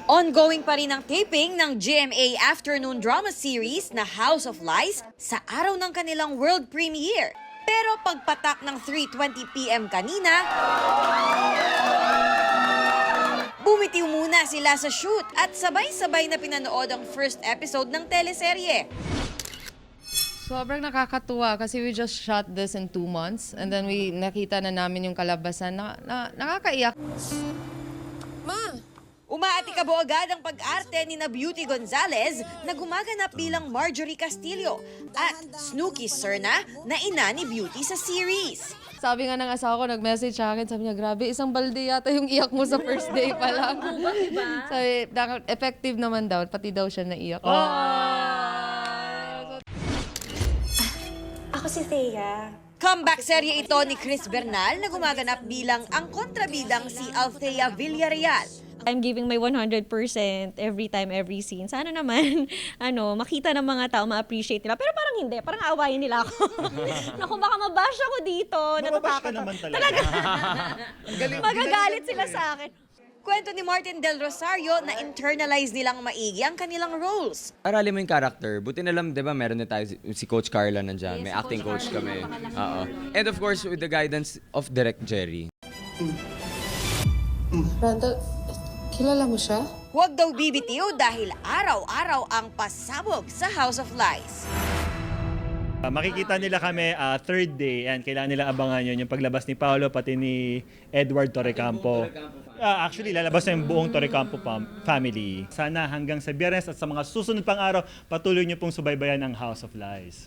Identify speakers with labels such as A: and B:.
A: Ongoing pa rin ang taping ng GMA afternoon drama series na House of Lies sa araw ng kanilang world premiere. Pero pagpatak ng 3:20 PM kanina, bumitiw muna sila sa shoot at sabay-sabay na pinanood ang first episode ng teleserye.
B: Sobrang nakakatuwa kasi we just shot this in 2 months and then nakita na namin yung kalabasan na nakakaiyak.
A: Umaatikabo agad ang pag-arte ni na Beauty Gonzalez na gumaganap bilang Marjorie Castillo at Snooki Serna na ina ni Beauty sa series.
B: Sabi nga ng asawa ko, nag-message sa akin, sabi niya, grabe, isang balde yata yung iyak mo sa first day pa lang. Sabi, effective naman daw, pati daw siya naiyak.
C: Ako si Thea.
A: Comeback serye ito ni Chris Bernal na gumaganap bilang ang kontrabidang si Althea Villarreal.
C: I'm giving my 100% every time, every scene. Sana naman, makita ng mga tao, ma-appreciate nila. Pero parang hindi, parang aawayin nila ako. Naku, baka mabash ako dito.
D: Mababash ka naman talaga.
C: Magagalit sila sa akin.
A: Kwento ni Martin Del Rosario na internalize nilang maigi ang kanilang roles.
E: Aralin mo yung character. Buti na lang, di ba, meron na tayo si Coach Carla nandyan. May acting coach kami. Oo. And of course, with the guidance of Direct Jerry.
B: Randall, kilala mo siya?
A: Huwag daw bibitiw dahil araw-araw ang pasabog sa House of Lies.
D: Makikita nila kami third day and kailangan nila abangan yun yung paglabas ni Paolo pati ni Edward Torrecampo. Actually, lalabas na yung buong Torrecampo family. Sana hanggang sa Biyernes at sa mga susunod pang araw, patuloy niyo pong subaybayan ang House of Lies.